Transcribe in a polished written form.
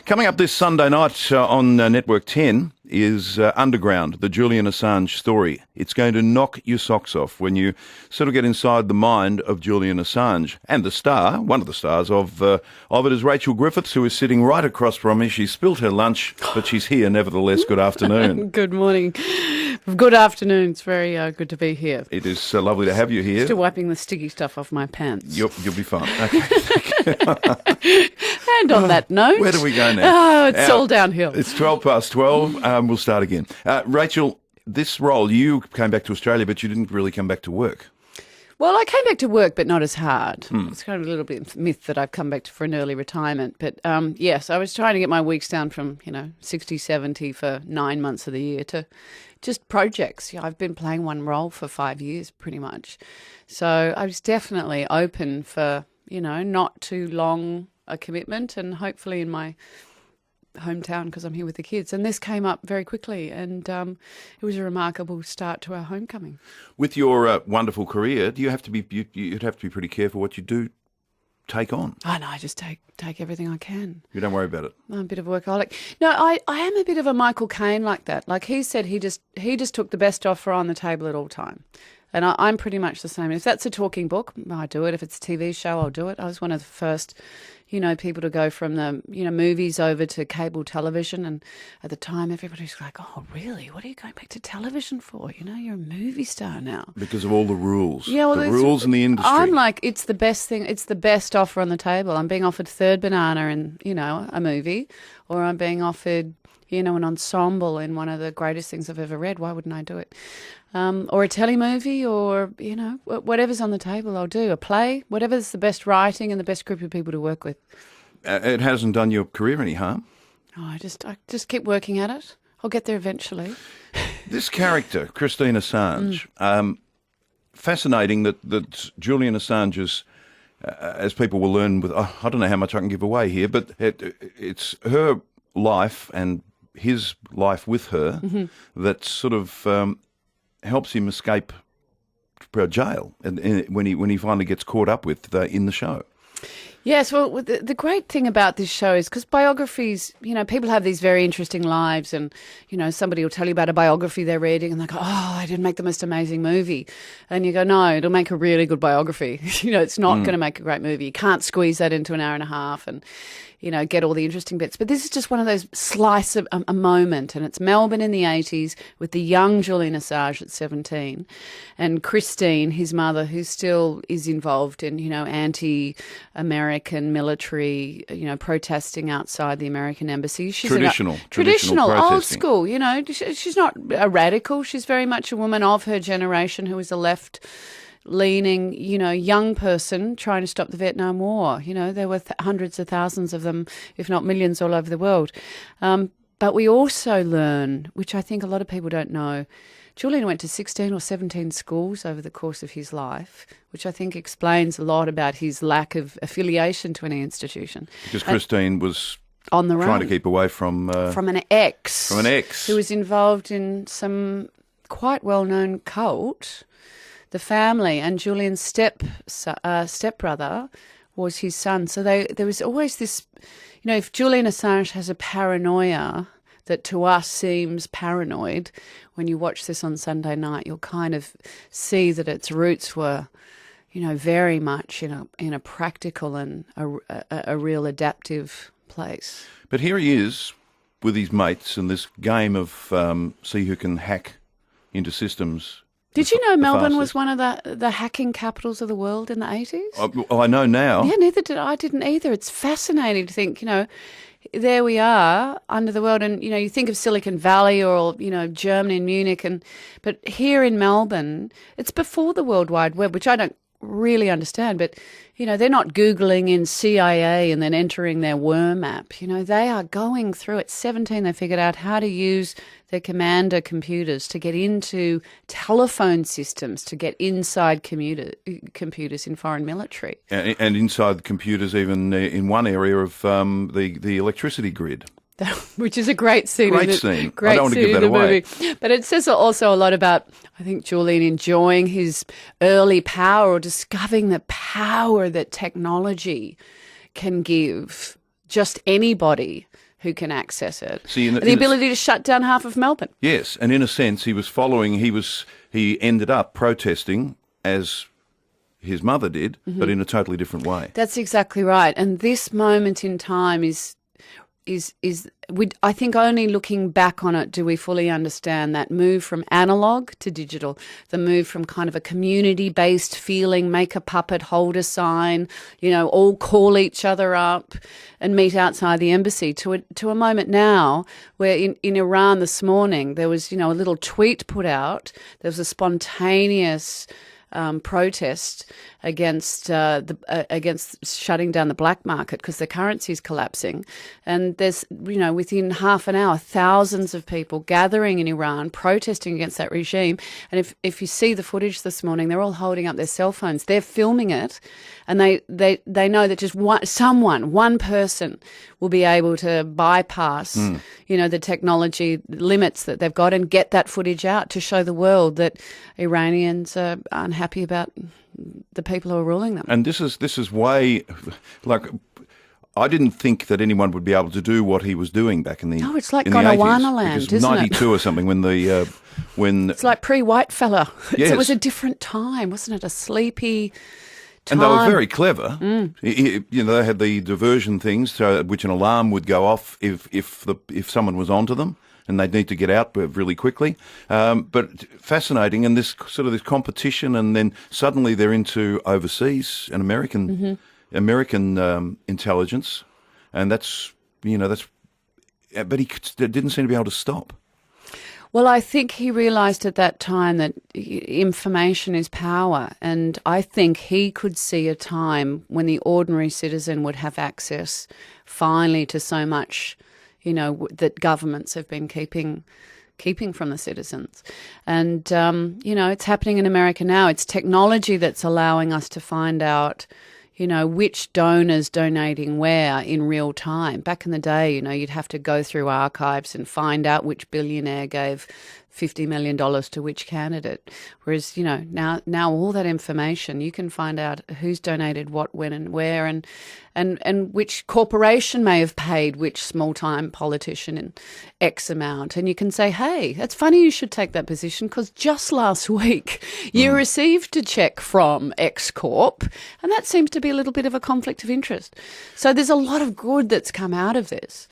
Coming up this Sunday night on Network 10 is Underground, the Julian Assange story. It's going to knock your socks off when you sort of get inside the mind of Julian Assange. And the star, one of the stars of it is Rachel Griffiths, who is sitting right across from me. She spilt her lunch, but she's here nevertheless. Good afternoon. Good morning. Good afternoon. It's very good to be here. It is lovely to have you here. Still wiping the sticky stuff off my pants. You'll be fine. Okay. And on that note... Where do we go now? Oh, it's all downhill. It's 12:12. We'll start again. Rachel, this role, you came back to Australia, but you didn't really come back to work. Well, I came back to work, but not as hard. It's kind of a little bit myth that I've come back for an early retirement. But yes, I was trying to get my weeks down from, 60, 70 for 9 months of the year to just projects. I've been playing one role for 5 years pretty much. So I was definitely open for, not too long a commitment, and hopefully in my hometown because I'm here with the kids. And this came up very quickly, and it was a remarkable start to our homecoming. With your wonderful career, do you have to be? You'd have to be pretty careful what you do take on. Oh no, I just take everything I can. You don't worry about it. I'm a bit of a workaholic. No, I am a bit of a Michael Caine like that. Like he said, he just took the best offer on the table at all time. And I'm pretty much the same. If that's a talking book, I do it. If it's a TV show, I'll do it. I was one of the first, people to go from the, movies over to cable television. And at the time, everybody was like, oh, really? What are you going back to television for? You're a movie star now. Because of all the rules. Yeah, well, the rules in the industry. I'm like, it's the best thing. It's the best offer on the table. I'm being offered third banana in, a movie, or I'm being offered, an ensemble in one of the greatest things I've ever read. Why wouldn't I do it? Or a telemovie, or, whatever's on the table, I'll do. A play, whatever's the best writing and the best group of people to work with. It hasn't done your career any harm? Oh, I just keep working at it. I'll get there eventually. This character, Christine Assange, fascinating that Julian Assange is, as people will learn with, I don't know how much I can give away here, but it's her life and his life with her that sort of helps him escape jail and when he finally gets caught up with in the show. Yes, well, the great thing about this show is because biographies, people have these very interesting lives, and, somebody will tell you about a biography they're reading and they go, oh, I didn't make the most amazing movie. And you go, no, it'll make a really good biography. It's not going to make a great movie. You can't squeeze that into an hour and a half and, get all the interesting bits. But this is just one of those slice of a moment, and it's Melbourne in the 80s with the young Julian Assange at 17 and Christine, his mother, who still is involved in, anti-American military, protesting outside the American embassy. She's traditional old school, she's not a radical. She's very much a woman of her generation who is a left-leaning, young person trying to stop the Vietnam War. There were hundreds of thousands of them, if not millions, all over the world. But we also learn, which I think a lot of people don't know, Julian went to 16 or 17 schools over the course of his life, which I think explains a lot about his lack of affiliation to any institution. Because Christine was on the run, trying to keep away from an ex. From an ex. Who was involved in some quite well-known cult. The family, and Julian's stepbrother was his son. So there was always this, if Julian Assange has a paranoia that to us seems paranoid, when you watch this on Sunday night, you'll kind of see that its roots were, very much in a practical and a real adaptive place. But here he is with his mates in this game of see who can hack into systems. Did you know Melbourne was one of the hacking capitals of the world in the 80s? I know now. Yeah, neither did I. Didn't either. It's fascinating to think, there we are under the world, and, you think of Silicon Valley or, Germany and Munich, but here in Melbourne, it's before the World Wide Web, which I don't really understand, but, they're not Googling in CIA and then entering their worm app. They are going through at 17, they figured out how to use their commander computers to get into telephone systems, to get inside computers in foreign military. And inside the computers, even in one area of the electricity grid. Which is a great scene. Great scene. I don't want to give that away. Movie. But it says also a lot about, I think, Julian enjoying his early power, or discovering the power that technology can give just anybody who can access it. See, the ability to shut down half of Melbourne. Yes, and in a sense, he ended up protesting as his mother did, but in a totally different way. That's exactly right. And this moment in time I think only looking back on it do we fully understand that move from analog to digital, the move from kind of a community-based feeling, make a puppet, hold a sign, all call each other up and meet outside the embassy, to a moment now where in Iran this morning there was, a little tweet put out. There was a spontaneous protest against shutting down the black market because the currency is collapsing, and there's within half an hour thousands of people gathering in Iran protesting against that regime. And if you see the footage this morning, they're all holding up their cell phones, they're filming it, and they know that just one person will be able to bypass the technology limits that they've got and get that footage out to show the world that Iranians are unhappy about the people who are ruling them. And this is way, like, I didn't think that anyone would be able to do what he was doing back in the No, it's like in the 80s, Gondwana land, because isn't 92 or something when it's like pre-white fella. Yes. It was a different time, wasn't it? A sleepy time. And they were very clever. They had the diversion things, so which an alarm would go off if someone was onto them, and they'd need to get out really quickly. But fascinating, and this competition, and then suddenly they're into overseas and American intelligence, and that's. But he didn't seem to be able to stop. Well, I think he realised at that time that information is power, and I think he could see a time when the ordinary citizen would have access finally to so much, that governments have been keeping from the citizens. And, it's happening in America now. It's technology that's allowing us to find out which donor's donating where in real time. Back in the day, you'd have to go through archives and find out which billionaire gave $50 million to which candidate. Whereas, now all that information, you can find out who's donated what, when and where, and which corporation may have paid which small-time politician in X amount. And you can say, hey, that's funny you should take that position because just last week you received a check from X Corp, and that seems to be a little bit of a conflict of interest. So there's a lot of good that's come out of this.